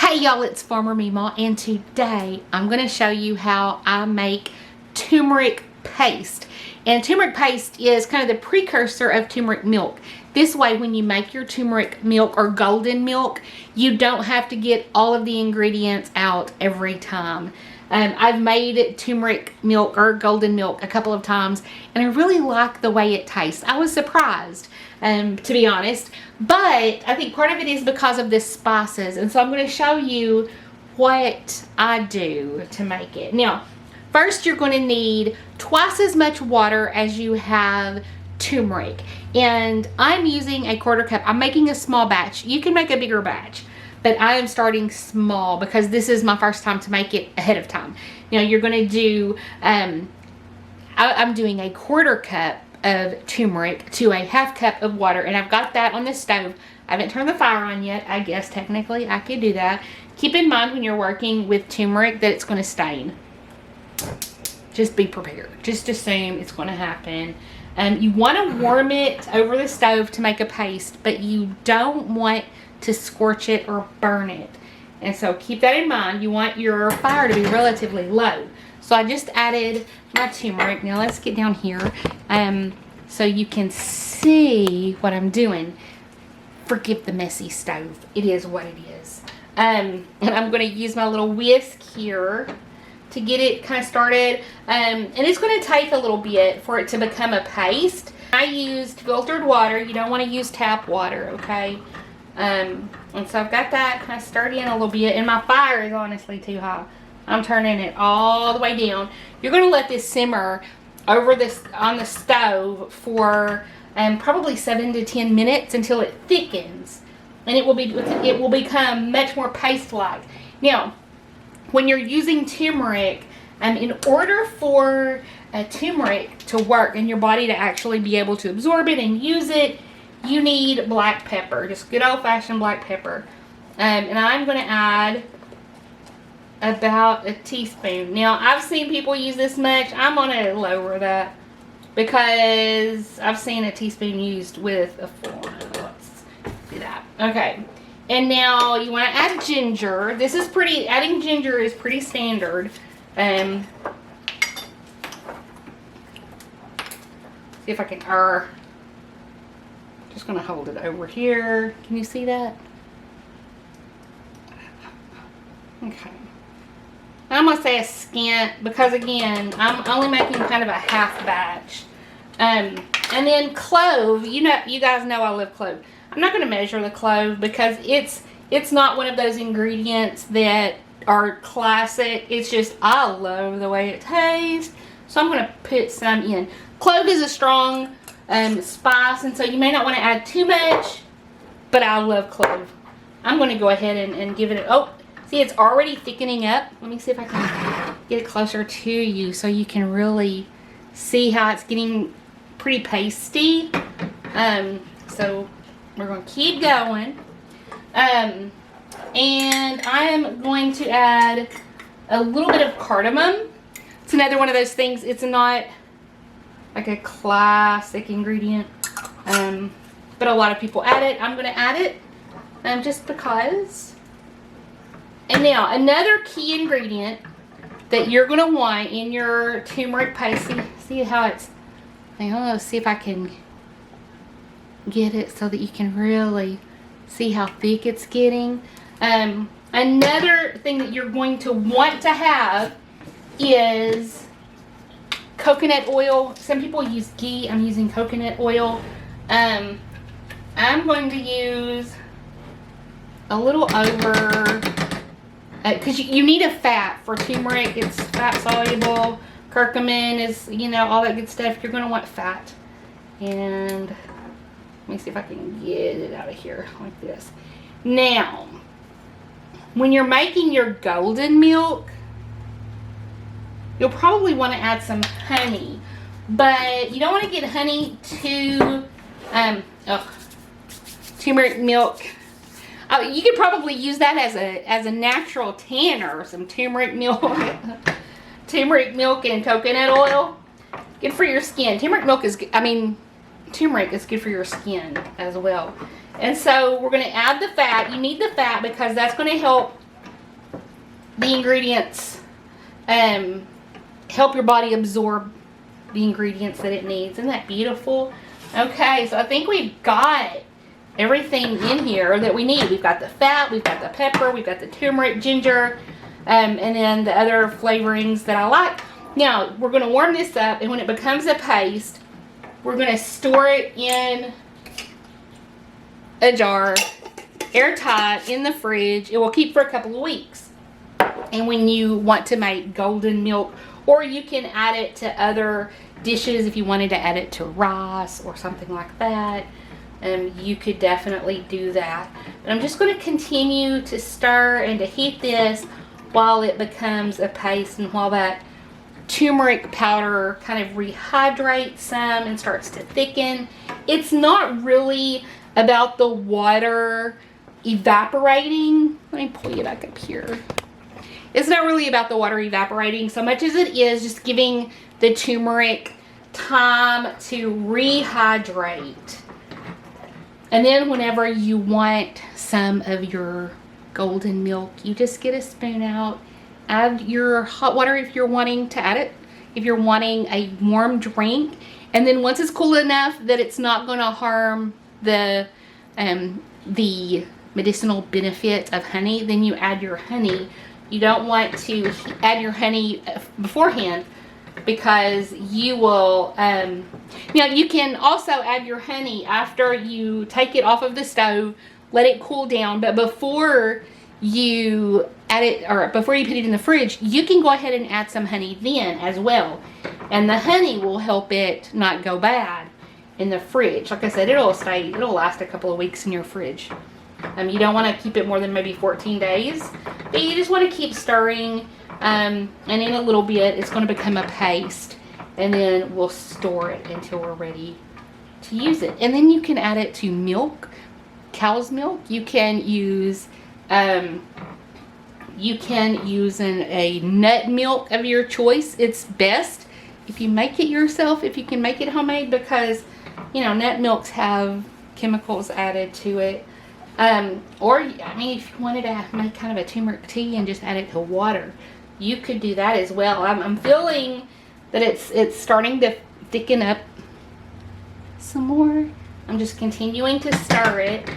Hey y'all, it's Farmer MeeMaw, and today I'm going to show you how I make turmeric paste. And turmeric paste is kind of the precursor of turmeric milk. This way, when you make your turmeric milk or golden milk, you don't have to get all of the ingredients out every time. I've made turmeric milk or golden milk a couple of times, and I really like the way it tastes. I was surprised, to be honest, but I think part of it is because of the spices, and so I'm going to show you what I do to make it. Now, first you're going to need twice as much water as you have turmeric, and I'm using a 1/4 cup. I'm making a small batch. You can make a bigger batch, but I am starting small because this is my first time to make it ahead of time. Now you're going to do, I'm doing a 1/4 cup of turmeric to a 1/2 cup of water, and I've got that on the stove. I haven't turned the fire on yet. I guess technically I could do that. Keep in mind when you're working with turmeric that it's going to stain. Just be prepared. Just assume it's going to happen. You want to warm it over the stove to make a paste, but you don't want to scorch it or burn it. And so keep that in mind. You want your fire to be relatively low. So I just added my turmeric. Now let's get down here so you can see what I'm doing. Forgive the messy stove. It is what it is. And I'm going to use my little whisk here to get it kind of started. And it's going to take a little bit for it to become a paste. I used filtered water. You don't want to use tap water, okay? And so I've got that kind of stirred in a little bit, and my fire is honestly too high. I'm turning it all the way down. You're going to let this simmer over this on the stove for probably 7 to 10 minutes until it thickens, and it will become much more paste-like. Now, when you're using turmeric, in order for turmeric to work and your body to actually be able to absorb it and use it, you need black pepper, just good old-fashioned black pepper. And I'm going to add about a teaspoon. Now, I've seen people use this much. I'm going to lower that because I've seen a teaspoon used with a full one. Let's do that. Okay. And now you want to add ginger. This is adding ginger is pretty standard. See if I can, just going to hold it over here. Can you see that? Okay. I'm going to say a scant because, again, I'm only making kind of a half batch. And then clove. You guys know I love clove. I'm not going to measure the clove because it's not one of those ingredients that are classic. It's just I love the way it tastes. So I'm going to put some in. Clove is a strong spice, and so you may not want to add too much, but I love clove. I'm going to go ahead and give it see, it's already thickening up. Let me see if I can get it closer to you so you can really see how it's getting pretty pasty. So we're going to keep going. And I am going to add a little bit of cardamom. It's another one of those things. It's not like a classic ingredient, but a lot of people add it. I'm going to add it just because. And now, another key ingredient that you're going to want in your turmeric paste. See how it's, I don't know, see if I can get it so that you can really see how thick it's getting. Another thing that you're going to want to have is coconut oil. Some people use ghee. I'm using coconut oil. I'm going to use a little over, because you need a fat for turmeric. It's fat soluble. Curcumin is, all that good stuff. You're going to want fat. And let me see if I can get it out of here like this. Now, when you're making your golden milk, you'll probably want to add some honey, but you don't want to get honey to turmeric milk. You could probably use that as a natural tanner, some turmeric milk, turmeric milk and coconut oil. Good for your skin. Turmeric is good for your skin as well. And so we're going to add the fat. You need the fat because that's going to help the ingredients help your body absorb the ingredients that it needs. Isn't that beautiful? Okay, so I think we've got everything in here that we need. We've got the fat, we've got the pepper, we've got the turmeric, ginger, and then the other flavorings that I like. Now, we're going to warm this up, and when it becomes a paste, we're going to store it in a jar, airtight, in the fridge. It will keep for a couple of weeks. And when you want to make golden milk, or you can add it to other dishes if you wanted to add it to rice or something like that, you could definitely do that. But I'm just going to continue to stir and to heat this while it becomes a paste, and while that turmeric powder kind of rehydrates some and starts to thicken. It's not really about the water evaporating. Let me pull you back up here. It's not really about the water evaporating so much as it is just giving the turmeric time to rehydrate. And then whenever you want some of your golden milk, you just get a spoon out, add your hot water if you're wanting to add it, if you're wanting a warm drink, and then once it's cool enough that it's not going to harm the medicinal benefit of honey, then you add your honey. You don't want to add your honey beforehand, because you will, you can also add your honey after you take it off of the stove, let it cool down, but before you add it, or before you put it in the fridge, you can go ahead and add some honey then as well. And the honey will help it not go bad in the fridge. Like I said, it'll last a couple of weeks in your fridge. You don't want to keep it more than maybe 14 days, but you just want to keep stirring, and in a little bit it's going to become a paste, and then we'll store it until we're ready to use it. And then you can add it to milk, cow's milk. You can use a nut milk of your choice. It's best if you make it yourself, if you can make it homemade, because nut milks have chemicals added to it. Or if you wanted to make kind of a turmeric tea and just add it to water, you could do that as well. I'm feeling that it's starting to thicken up some more. I'm just continuing to stir it.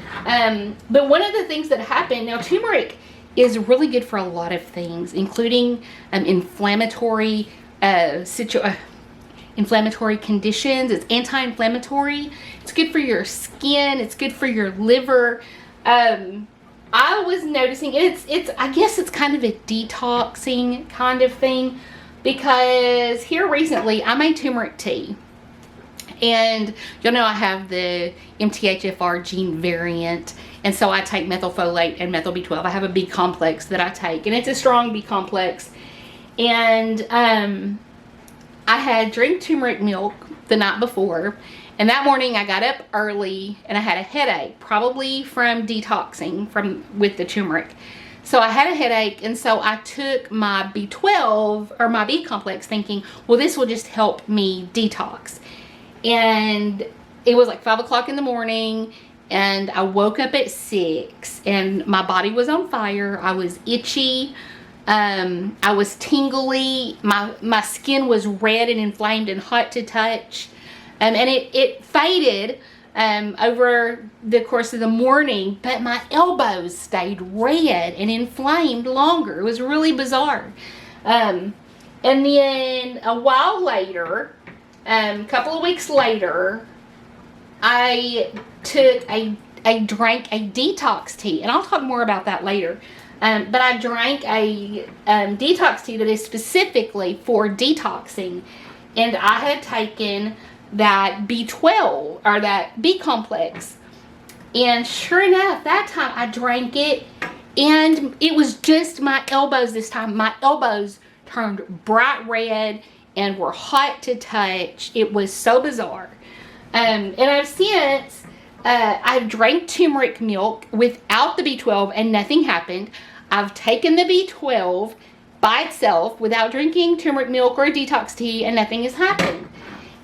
But one of the things that happened, now turmeric is really good for a lot of things, including inflammatory conditions. It's anti-inflammatory. It's good for your skin. It's good for your liver. I was noticing I guess it's kind of a detoxing kind of thing, because here recently I made turmeric tea, and you'll know I have the MTHFR gene variant, and so I take methylfolate and methyl B12. I have a B complex that I take, and it's a strong B complex. And I had drank turmeric milk the night before, and that morning I got up early and I had a headache, probably from detoxing with the turmeric. So I had a headache, and so I took my B12 or my B complex thinking, well, this will just help me detox. And it was like 5 o'clock in the morning, and I woke up at 6, and my body was on fire. I was itchy. I was tingly. My skin was red and inflamed and hot to touch. And it faded over the course of the morning, but my elbows stayed red and inflamed longer. It was really bizarre. And then a while later, a couple of weeks later, I drank a detox tea, and I'll talk more about that later. But I drank a detox tea that is specifically for detoxing, and I had taken that B12 or that B complex, and sure enough, that time I drank it, and it was just my elbows this time. My elbows turned bright red and were hot to touch. It was so bizarre. And I've since I've drank turmeric milk without the B12 and nothing happened. I've taken the B12 by itself without drinking turmeric milk or a detox tea, and nothing has happened.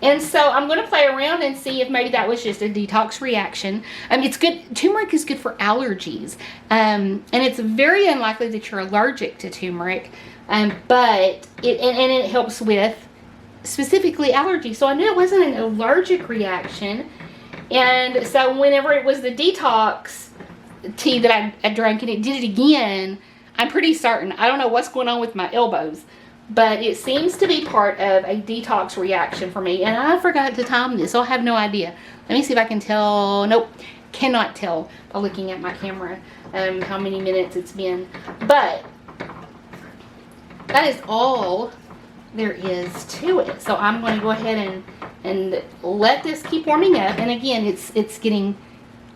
And so I'm going to play around and see if maybe that was just a detox reaction. It's good. Turmeric is good for allergies. And it's very unlikely that you're allergic to turmeric. But it helps with specifically allergies. So I knew it wasn't an allergic reaction. And so whenever it was the detox tea that I drank and it did it again, I'm pretty certain. I don't know what's going on with my elbows, but it seems to be part of a detox reaction for me. And I forgot to time this, so I have no idea. Let me see if I can tell. Nope, cannot tell by looking at my camera how many minutes it's been. But that is all there is to it. So I'm going to go ahead and let this keep warming up. And again, it's getting,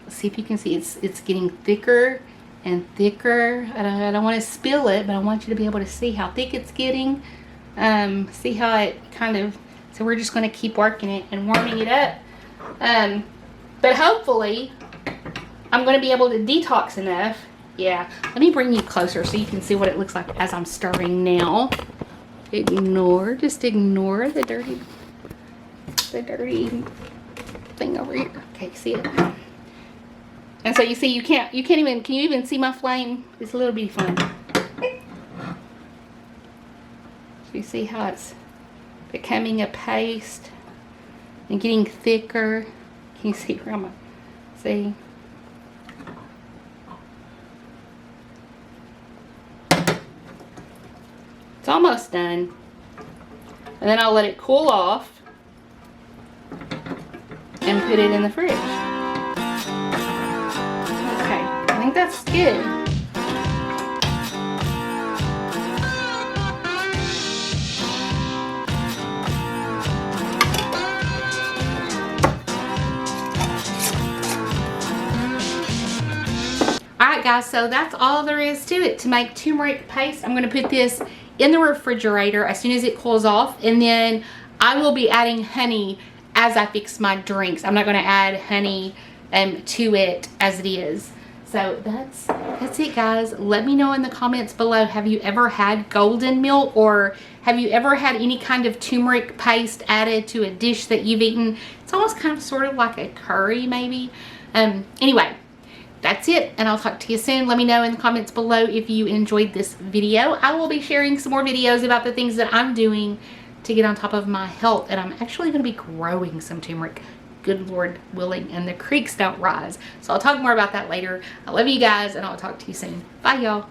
see if you can see, it's getting thicker and thicker. I don't want to spill it, but I want you to be able to see how thick it's getting. See how it kind of, so we're just going to keep working it and warming it up. But hopefully I'm going to be able to detox enough. Yeah, let me bring you closer so you can see what it looks like as I'm stirring now. Just ignore the dirty thing over here. Okay, see it? And so you see, can you even see my flame? It's a little bitty flame. So you see how it's becoming a paste and getting thicker. Can you see where I'm, see? It's almost done. And then I'll let it cool off and put it in the fridge. Okay, I think that's good. Alright guys, so that's all there is to it to make turmeric paste. I'm going to put this in the refrigerator as soon as it cools off, and then I will be adding honey as I fix my drinks. I'm not going to add honey to it as it is. So that's it guys. Let me know in the comments below, have you ever had golden milk, or have you ever had any kind of turmeric paste added to a dish that you've eaten? It's almost kind of sort of like a curry maybe. Anyway, that's it, and I'll talk to you soon. Let me know in the comments below if you enjoyed this video. I will be sharing some more videos about the things that I'm doing to get on top of my health, and I'm actually going to be growing some turmeric, good Lord willing, and the creeks don't rise. So I'll talk more about that later. I love you guys, and I'll talk to you soon. Bye y'all.